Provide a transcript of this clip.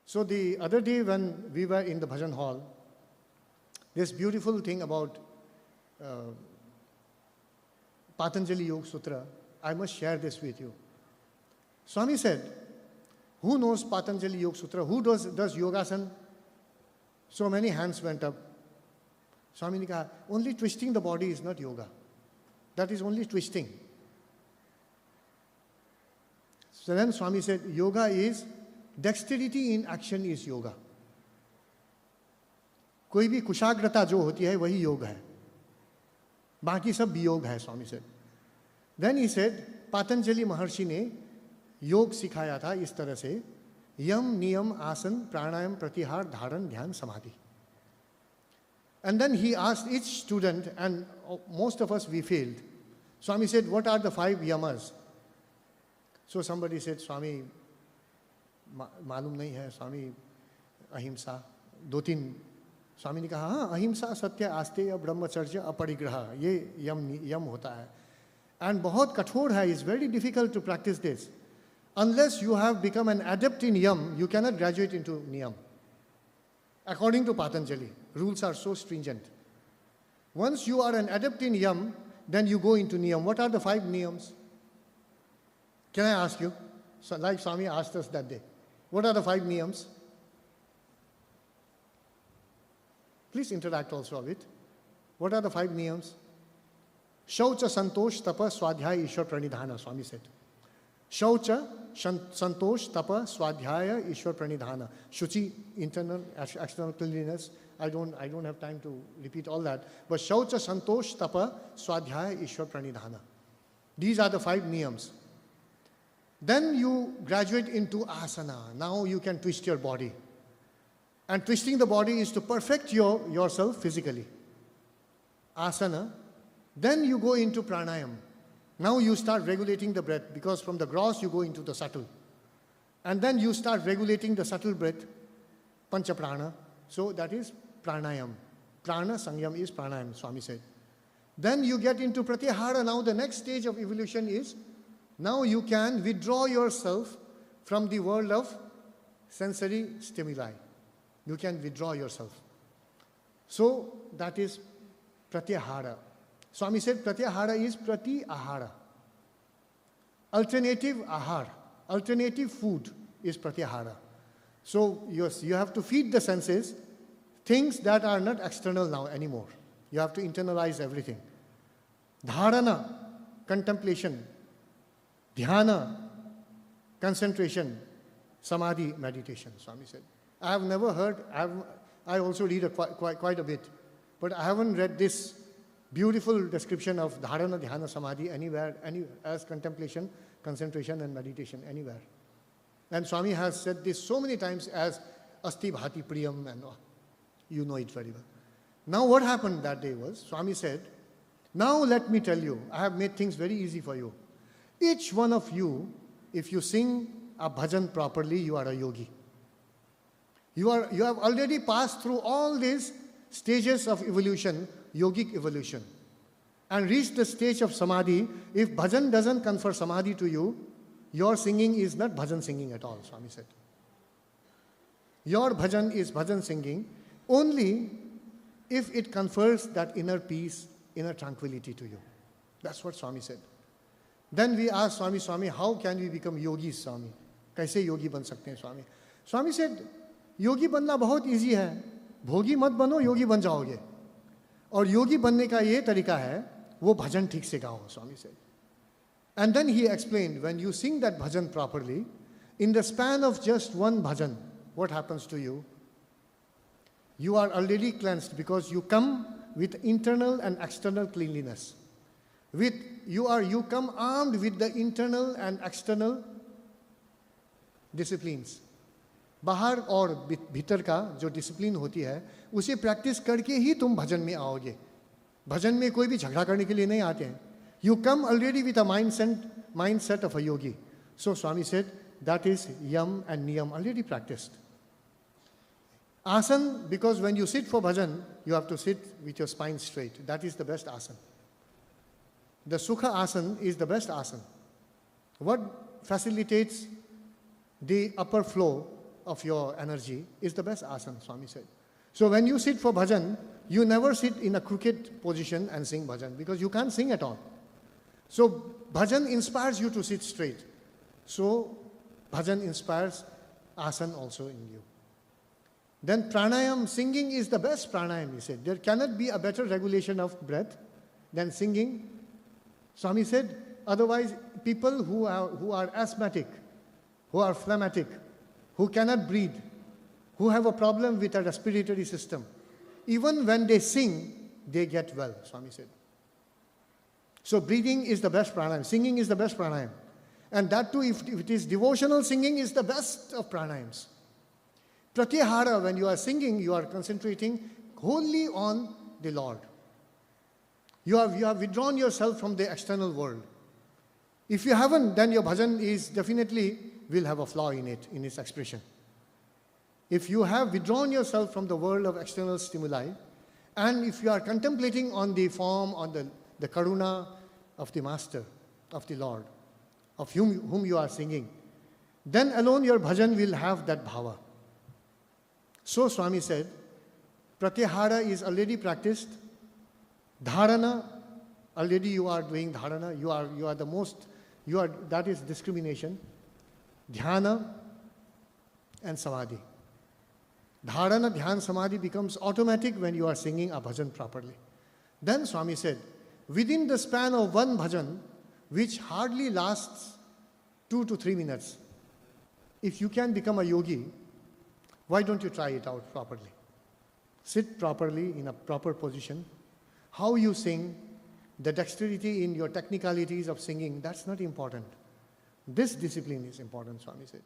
So the other day when we were in the bhajan hall, this beautiful thing about Patanjali Yoga Sutra, I must share this with you. Swami said, who knows Patanjali Yoga Sutra? Who does yogasan? So many hands went up. Swami ne kaha, only twisting the body is not yoga. That is only twisting. So then Swami said, yoga is, dexterity in action is yoga. कोई भी कुशाग्रता जो होती है वही योग है, बाकी सब वियोग है, स्वामी said. Then he said, Patanjali महर्षि ने योग सिखाया था इस तरह से, यम नियम आसन प्राणायाम प्रत्याहार धारण ध्यान समाधि. And then he asked each student, and most of us we failed. Swami said, what are the 5 yamas? So somebody said, Swami, मालूम नहीं है स्वामी, अहिंसा 2-3. स्वामी ने कहा हाँ, अहिंसा सत्य आस्तेय ब्रह्मचर्य अपरिग्रह, ये यम होता है. एंड बहुत कठोर है, is very difficult to practice this. Unless you have become an adept in yam, you cannot graduate into niyam. According to Patanjali, rules are so stringent. Once you are an adept in yam, then you go into niyam. What are the 5 niyams? Can I ask you? So, like Swami asked us that day. What are the 5 niyams? Please interact also with. What are the 5 niyams? Shaucha, Santosh, Tapa, Swadhyaya, Ishwar, Pranidhana, Swami said. Shaucha, Santosh, Tapa, Swadhyaya, Ishwar, Pranidhana. Shuchi, internal, external cleanliness. I don't have time to repeat all that. But Shaucha, Santosh, Tapa, Swadhyaya, Ishwar, Pranidhana. These are the 5 niyams. Then you graduate into asana. Now you can twist your body. And twisting the body is to perfect yourself physically. Asana. Then you go into pranayam. Now you start regulating the breath, because from the gross you go into the subtle. And then you start regulating the subtle breath, pancha prana. So that is pranayam. Prana sangyam is pranayam, Swami said. Then you get into pratyahara. Now the next stage of evolution is, now you can withdraw yourself from the world of sensory stimuli. You can withdraw yourself. So that is pratyahara. Swami said pratyahara is prati ahara. Alternative ahar, alternative food is pratyahara. So yes, you have to feed the senses things that are not external now anymore. You have to internalize everything. Dharana, contemplation. Dhyana, concentration. Samadhi, meditation, Swami said. I have never heard, I also read quite a bit, but I haven't read this beautiful description of dharana, dhyana, samadhi anywhere, as contemplation, concentration and meditation anywhere. And Swami has said this so many times as asti bhati priyam, and you know it very well. Now what happened that day was, Swami said, now let me tell you, I have made things very easy for you. Each one of you, if you sing a bhajan properly, you are a yogi. You have already passed through all these stages of evolution, yogic evolution, and reached the stage of samadhi. If bhajan doesn't confer samadhi to you, your singing is not bhajan singing at all, Swami said. Your bhajan is bhajan singing only if it confers that inner peace, inner tranquility to you. That's what Swami said. Then we asked Swami, Swami, how can we become yogis, Swami? कैसे योगी बन सकते हैं, Swami? Swami said, योगी बनना बहुत easy है, भोगी मत बनो, योगी बन जाओगे. और योगी बनने का ये तरीका है, वो भजन ठीक से गाओ, Swami said. And then he explained, when you sing that bhajan properly, in the span of just one bhajan, what happens to you? You are already cleansed, because you come with internal and external cleanliness. You come armed with the internal and external disciplines. बाहर और भीतर का जो discipline होती है, उसे practice करके ही तुम भजन में आओगे. भजन में कोई भी झगड़ा करने के लिए नहीं आते हैं. You come already with a mindset of a yogi. So Swami said, that is yam and niyam already practiced. Asan, because when you sit for bhajan, you have to sit with your spine straight. That is the best asan. The Sukha asan is the best asan. What facilitates the upper flow of your energy is the best asana, Swami said. So when you sit for bhajan, you never sit in a crooked position and sing bhajan, because you can't sing at all. So bhajan inspires you to sit straight. So bhajan inspires asana also in you. Then pranayam, singing is the best pranayam, he said. There cannot be a better regulation of breath than singing. Swami said, otherwise people who are asthmatic, who are phlegmatic, who cannot breathe, who have a problem with a respiratory system, even when they sing, they get well, Swami said. So breathing is the best pranayam, singing is the best pranayam. And that too, if it is devotional singing, is the best of pranayams. Pratyahara, when you are singing, you are concentrating wholly on the Lord. You have withdrawn yourself from the external world. If you haven't, then your bhajan is definitely will have a flaw in it, in its expression. If you have withdrawn yourself from the world of external stimuli, and if you are contemplating on the form, on the karuna of the Master, of the Lord, of whom you are singing, then alone your bhajan will have that bhava. So Swami said, pratyahara is already practiced. Dharana, already you are doing dharana. You are the most, that is discrimination. Dhyana and samadhi. Dharana, dhyan, samadhi becomes automatic when you are singing a bhajan properly. Then Swami said, within the span of one bhajan, which hardly lasts 2 to 3 minutes, if you can become a yogi, why don't you try it out properly? Sit properly in a proper position. How you sing, the dexterity in your technicalities of singing, that's not important. This discipline is important, Swami said.